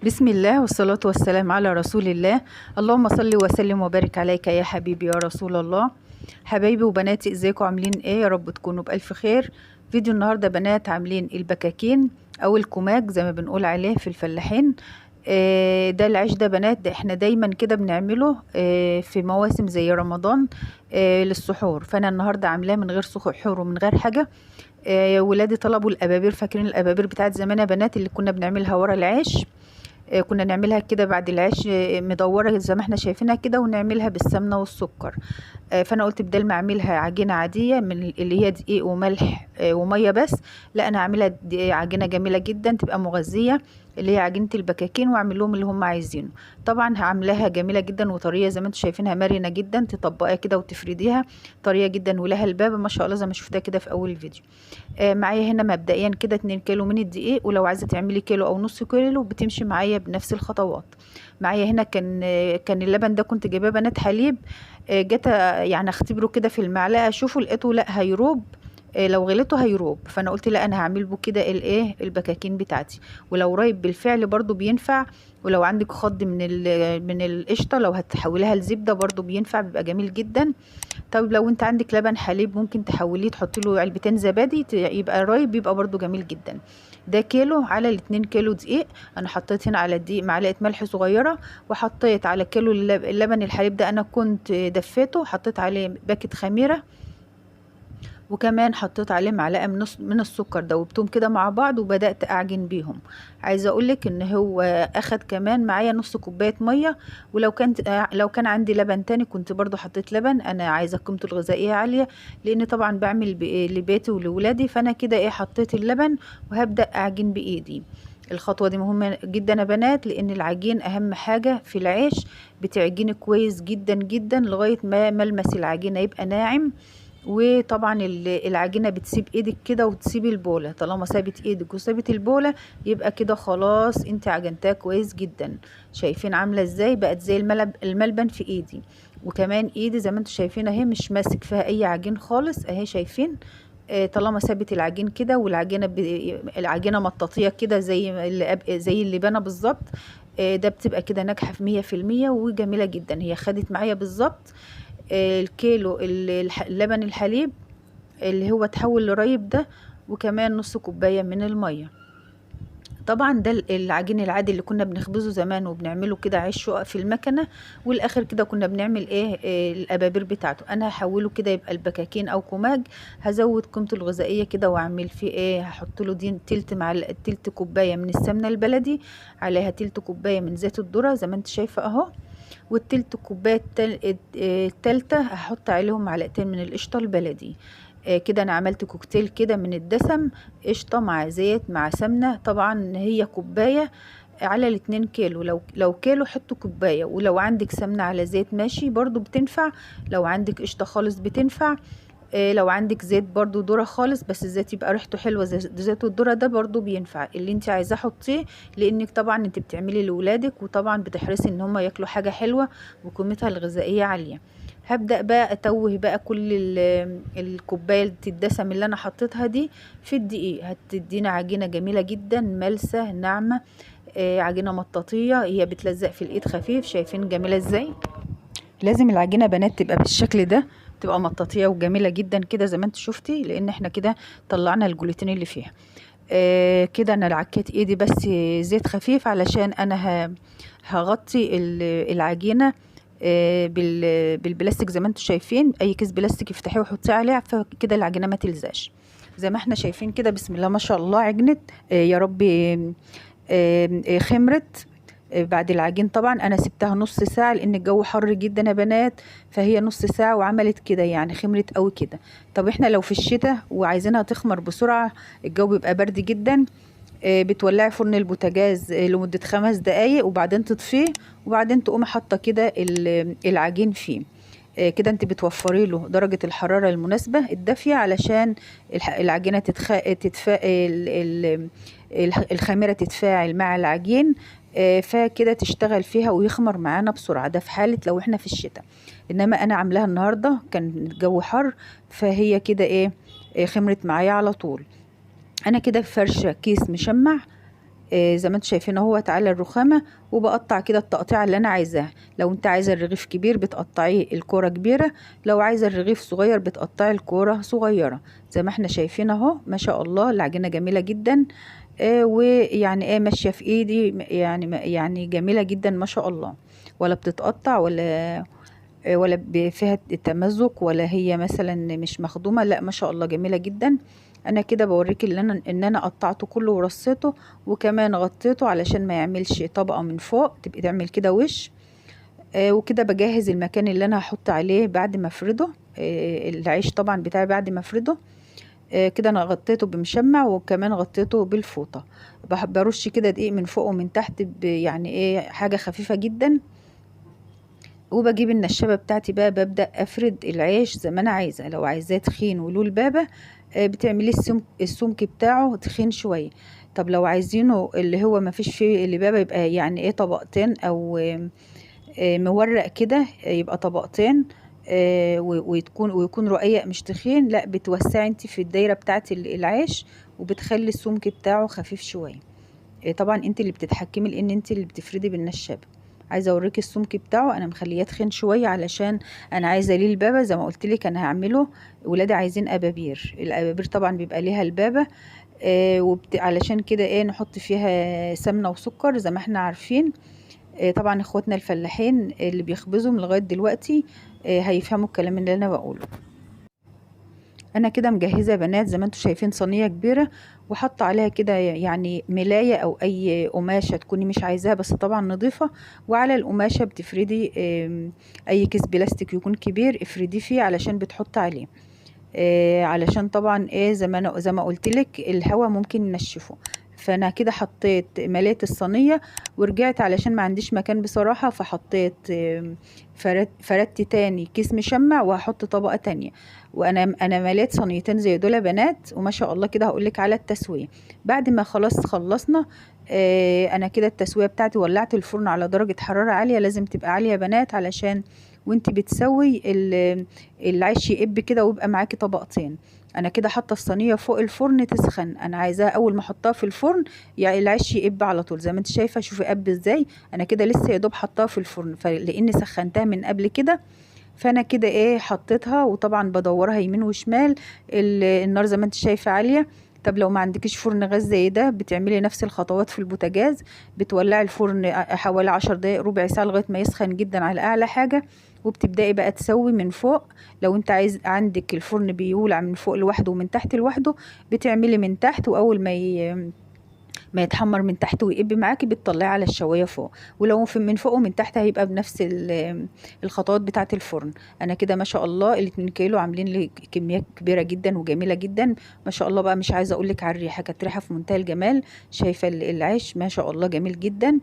بسم الله والصلاة والسلام على رسول الله. اللهم صل وسلم وبارك عليك يا حبيبي يا رسول الله. حبايبي وبناتي، ازيكم عاملين ايه؟ يا رب تكونوا بألف خير. فيديو النهاردة بنات عاملين البكاكين او الكماج زي ما بنقول عليه في الفلاحين. ده العيش ده بنات، ده احنا دايما كده بنعمله في مواسم زي رمضان للسحور. فانا النهاردة عاملاه من غير سحور ومن غير حاجة. ولادي طلبوا الابابير، فاكرين الابابير بتاعت زمان يا بنات اللي كنا بنعملها ورا العيش؟ كنا نعملها كده بعد العيش مدورة زي ما احنا شايفينها كده، ونعملها بالسمنة والسكر. فانا قلت بدل ما اعملها عجينة عادية من اللي هي دقيق وملح ومية بس، لا انا اعملها عجينة جميلة جدا تبقى مغذية، اللي هي عجينة البكاكين، واعمل لهم اللي هم عايزينه. طبعا هعملها جميلة جدا وطرية زي ما انتم شايفينها، مرنة جدا، تطبقيها كده وتفرديها طرية جدا، ولها البابة ما شاء الله زي ما شفتها كده في اول الفيديو. معايا هنا مبدئيا كده 2 كيلو من الدقيق، ولو عايزه تعملي كيلو او نص كيلو بتمشي معايا بنفس الخطوات. معايا هنا كان اللبن ده كنت جايباه بنات حليب. جيت يعني اختبره كده في المعلقه، اشوفه لقيته لا هيروب. لو غليته هيروب، فانا قلت لا انا هعمل بو كده الايه البكاكين بتاعتي. ولو رايب بالفعل برضو بينفع. ولو عندك خض من القشطه، لو هتحولها لزبده برضو بينفع، بيبقى جميل جدا. طب لو انت عندك لبن حليب ممكن تحوليه تحطي له علبتين زبادي يبقى رايب، بيبقى برضو جميل جدا. ده كيلو على ال2 كيلو دقيق. انا حطيت هنا على الدقيق معلقه ملح صغيره، وحطيت على كيلو اللبن الحليب ده انا كنت دفيته، حطيت عليه باكت خميره، وكمان حطيت عليه معلقه من السكر، دوبتهم كده مع بعض وبدات اعجن بيهم. عايزه اقولك ان هو اخد كمان معايا نص كوبايه ميه. لو كان عندي لبن تاني كنت برضو حطيت لبن، انا عايزه قيمته الغذائيه عاليه، لان طبعا بعمل لبيتي ولولادي. فانا كده حطيت اللبن وهبدا اعجن بايدي. الخطوه دي مهمه جدا يا بنات، لان العجين اهم حاجه في العيش. بتعجني كويس جدا جدا لغايه ما ملمس العجينه يبقى ناعم. وطبعا العجينه بتسيب ايدك كده وتسيب البوله، طالما سابت ايدك وسابت البوله يبقى كده خلاص انت عجنتها كويس جدا. شايفين عامله ازاي؟ بقت زي الملبن في ايدي. وكمان ايدي زي ما انتم شايفين اهي مش ماسك فيها اي عجين خالص اهي، شايفين؟ طالما سابت العجين كده، والعجينه العجينه مطاطيه كده زي اللبانه بالظبط. ده بتبقى كده ناجحه في 100% وجميله جدا. هي خدت معايا بالظبط الكيلو اللبن الحليب اللي هو تحول لرايب ده، وكمان نص كوباية من المية. طبعا ده العجين العادي اللي كنا بنخبزه زمان وبنعمله كده عيش شقق في المكنة، والاخر كده كنا بنعمل الابابير بتاعته. انا هحوله كده يبقى البكاكين او كوماج. هزود قيمته الغذائية كده واعمل فيه هحط له دي تلت كوباية من السمنة البلدي، عليها تلت كوباية من زيت الذرة زي ما انت شايفة اهو، والتلت كوباية التالتة هحط عليهم معلقتين من القشطة البلدي. كده انا عملت كوكتيل كده من الدسم، قشطة مع زيت مع سمنة. طبعا هي كوباية على ال2 كيلو. لو كيلو حطوا كوباية، ولو عندك سمنة على زيت ماشي برضو بتنفع، لو عندك قشطة خالص بتنفع. لو عندك زيت برضو ذرة خالص، بس الزيت يبقى ريحته حلوة زيت الذرة ده برضو بينفع، اللي انت عايزاه حطيه، لانك طبعا انت بتعملي لولادك، وطبعا بتحرصي ان هم ياكلوا حاجة حلوة وقيمتها الغذائية عالية. هبدأ بقى اتوه بقى كل الكوباية الدسم اللي انا حطيتها دي في الدقيق، هتدينا عجينة جميلة جدا ملسة ناعمة. عجينة مطاطية، هي بتلزق في الايد خفيف. شايفين جميلة ازاي؟ لازم العجينة بنات تبقى بالشكل ده، تبقى مطاطية وجميلة جدا كده زي ما انت شفتي، لان احنا كده طلعنا الجلوتين اللي فيها. كده انا عكيت ايدي بس زيت خفيف، علشان انا هغطي العجينة بالبلاستيك زي ما انتم شايفين. اي كيس بلاستيك افتحيه وحطيه عليه، فكده العجينة ما تلزقش. زي ما احنا شايفين كده بسم الله ما شاء الله عجنت. يا رب خمرت. بعد العجين طبعا انا سبتها نص ساعة، لان الجو حر جدا يا بنات، فهي نص ساعة وعملت كده يعني خمرت قوي كده. طب احنا لو في الشتاء وعايزينها تخمر بسرعة، الجو بيبقى برد جدا، بتولعي فرن البوتاجاز لمدة 5 دقايق وبعدين تطفيه، وبعدين تقومي حاطة كده العجين فيه. كده انت بتوفري له درجة الحرارة المناسبة الدافية، علشان العجينة الخميرة تتفاعل مع العجين، فكده تشتغل فيها ويخمر معانا بسرعة. ده في حالة لو احنا في الشتاء، انما انا عاملاها النهاردة كان الجو حر، فهي كده خمرت معايا على طول. انا كده فرشة كيس مشمع زي ما انتوا شايفين اهوت على الرخامة، وبقطع كده التقطيعة اللي انا عايزاها. لو انت عايزة الرغيف كبير بتقطعيه الكورة كبيرة، لو عايزة الرغيف صغير بتقطعي الكورة صغيرة. زي ما احنا شايفين اهو، ما شاء الله العجينة جميلة جدا. ويعني ماشية في ايدي، يعني جميلة جدا ما شاء الله. ولا بتتقطع ولا فيها تمزق، ولا هي مثلا مش مخدومة، لا ما شاء الله جميلة جدا. انا كده بوريك ان انا قطعته كله ورصيته، وكمان غطيته علشان ما يعملش طبقة من فوق، تبقى تعمل كده وش. وكده بجهز المكان اللي انا هحط عليه بعد ما افرده. العيش طبعا بتاعي بعد ما افرده. كده انا غطيته بمشمع، وكمان غطيته بالفوطة. برش كده دقيق من فوق ومن تحت، يعني حاجة خفيفة جدا. وبجيب النشابة بتاعتي بقى، ببدأ افرد العيش زي ما انا عايزة. لو عايزاه تخين وله البابة، بتعمليه السمك بتاعه تخين شوية. طب لو عايزينه اللي هو ما فيش فيه البابة، يبقى يعني طبقتين، او مورق كده، يبقى طبقتين. ويكون رقيق مش تخين. لا، بتوسعي انت في الدايرة بتاعت العيش، وبتخلي السمك بتاعه خفيف شوية. طبعا انت اللي بتتحكمي، لان انت اللي بتفردي بالنشابة. عايزه اوريكي السمك بتاعه، انا مخليه تخين شويه علشان انا عايزه ليه البابه. زي ما قلت لك انا هعمله، ولادي عايزين ابابير. الابابير طبعا بيبقى ليها البابه. علشان كده نحط فيها سمنه وسكر زي ما احنا عارفين. طبعا اخواتنا الفلاحين اللي بيخبزوا لغايه دلوقتي هيفهموا الكلام اللي انا بقوله. انا كده مجهزه يا بنات، زي ما انتم شايفين صينيه كبيره، وحاطه عليها كده يعني ملايه او اي قماشه تكوني مش عايزاها، بس طبعا نظيفه. وعلى القماشه بتفردي اي كيس بلاستيك يكون كبير، افرديه فيه علشان بتحط عليه. علشان طبعا زي ما قلت لك الهواء ممكن ينشفه. فانا كده حطيت مليت الصينيه، ورجعت علشان ما عنديش مكان بصراحه، فحطيت فردت تاني كيس مشمع، وهحط طبقه تانية. وانا مليت صينيتين زي دول يا بنات، وما شاء الله كده هقولك على التسويه. بعد ما خلاص خلصنا، انا كده التسويه بتاعتي ولعت الفرن على درجه حراره عاليه. لازم تبقى عاليه يا بنات، علشان وانت بتسوي العيش يقب كده، ويبقى معاكي طبقتين. انا كده حاطه الصينيه فوق الفرن تسخن. انا عايزاها اول ما احطها في الفرن يعني العيش يقب على طول. زي ما انت شايفه، شوفي قب ازاي. انا كده لسه يا دوب حطاها في الفرن، فلاني سخنتها من قبل كده. فانا كده حطيتها، وطبعا بدورها يمين وشمال. النار زي ما انت شايفه عاليه. طب لو ما عندكيش فرن غاز زي ده، بتعملي نفس الخطوات في البوتاجاز. بتولعي الفرن حوالي 10 دقايق ربع ساعه لغايه ما يسخن جدا على اعلى حاجه، وبتبدأي بقى تسوي من فوق. لو انت عندك الفرن بيولع من فوق لوحده ومن تحت لوحده، بتعملي من تحت، واول ما يتحمر من تحت ويقب معاكي، بتطلعي على الشوايه فوق. ولو من فوق ومن تحت هيبقى بنفس الخطوات بتاعه الفرن. انا كده ما شاء الله ال2 كيلو عاملين لي كميات كبيره جدا وجميله جدا ما شاء الله. بقى مش عايزه اقول لك على الريحه، كانت ريحه في منتهى الجمال. شايفه العيش ما شاء الله جميل جدا.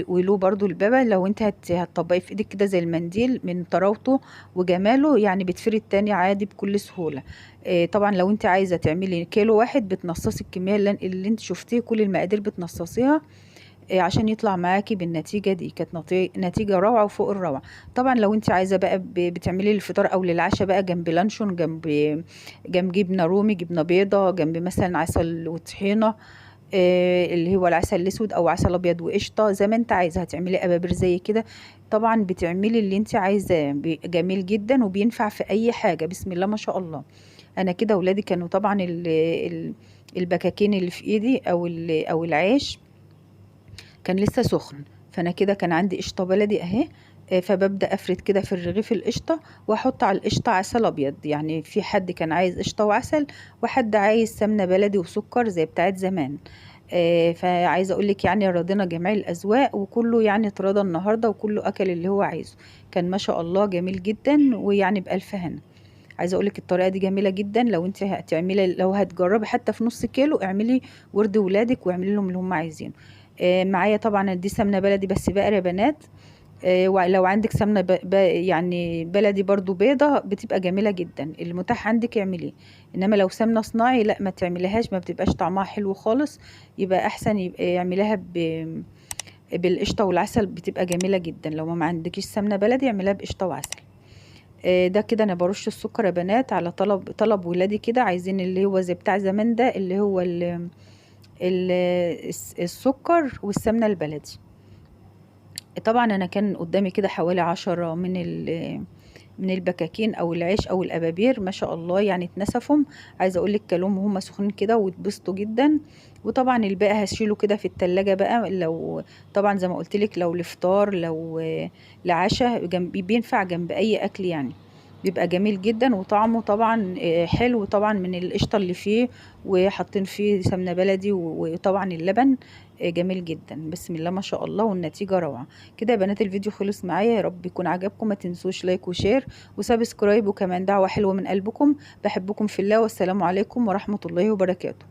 وله برضو البابا. لو انت هتطبقيه في ايدك كده زي المنديل من طراوته وجماله، يعني بتفرد تاني عادي بكل سهولة. طبعا لو انت عايزة تعملي كيلو واحد، بتنصصي الكمية اللي انت شفتيه، كل المقادير بتنصصيها عشان يطلع معاكي بالنتيجة دي. كانت نتيجة روعة وفوق الروعة. طبعا لو انت عايزة بقى بتعملي للفطار او للعشاء بقى، جنب لانشون، جنب جبنة رومي، جبنة بيضة، جنب مثلا عسل وطحينة، اللي هو العسل الاسود او عسل ابيض وقشطه، زي ما انت عايزه. هتعملي ابابر زي كده، طبعا بتعملي اللي انت عايزاه. جميل جدا وبينفع في اي حاجه، بسم الله ما شاء الله. انا كده ولادي كانوا طبعا البكاكين اللي في ايدي او العيش كان لسه سخن. فانا كده كان عندي قشطه بلدي اهي. فببدا افرد كده في الرغيف القشطه، واحط على القشطه عسل ابيض. يعني في حد كان عايز قشطه وعسل، وحد عايز سمنه بلدي وسكر زي بتاعت زمان. فعايزه اقول لك يعني رضينا جميع الاذواق، وكله يعني اترضى النهارده، وكله اكل اللي هو عايزه. كان ما شاء الله جميل جدا، ويعني بالف هنا. عايزه اقول لك الطريقه دي جميله جدا. لو انت هتعملي، لو هتجربي حتى في نص كيلو، اعملي ورد ولادك واعملي لهم اللي هم عايزينه. معايا طبعا دي سمنه بلدي بس بقري يا بنات. ولو عندك سمنه يعني بلدي برضو بيضه، بتبقى جميله جدا. المتاح عندك اعمليه. انما لو سمنه صناعي لا، ما تعمليهاش، ما بتبقاش طعمها حلو خالص. يبقى احسن يبقى يعمليها بالقشطه والعسل، بتبقى جميله جدا. لو ما عندكيش سمنه بلدي، اعمليها بقشطه وعسل. ده كده انا برش السكر يا بنات على طلب ولادي كده، عايزين اللي هو زي بتاع زمان ده، اللي هو السكر والسمنة البلدي. طبعا انا كان قدامي كده حوالي 10 من البكاكين او العيش او الابابير، ما شاء الله يعني اتنسفهم. عايزه اقول لك كلهم وهم سخنين كده واتبسطوا جدا. وطبعا الباقي هشيله كده في التلاجة بقى، لو طبعا زي ما قلت لك لو لفطار لو لعشاء بينفع جنب اي اكل يعني، بيبقى جميل جدا. وطعمه طبعا حلو طبعا من القشطه اللي فيه، وحاطين فيه سمنه بلدي وطبعا اللبن جميل جدا. بسم الله ما شاء الله، والنتيجه روعه. كده يا بنات الفيديو خلص معايا، يا رب يكون عجبكم. ما تنسوش لايك وشير وسبسكرايب، وكمان دعوه حلوه من قلبكم. بحبكم في الله، والسلام عليكم ورحمه الله وبركاته.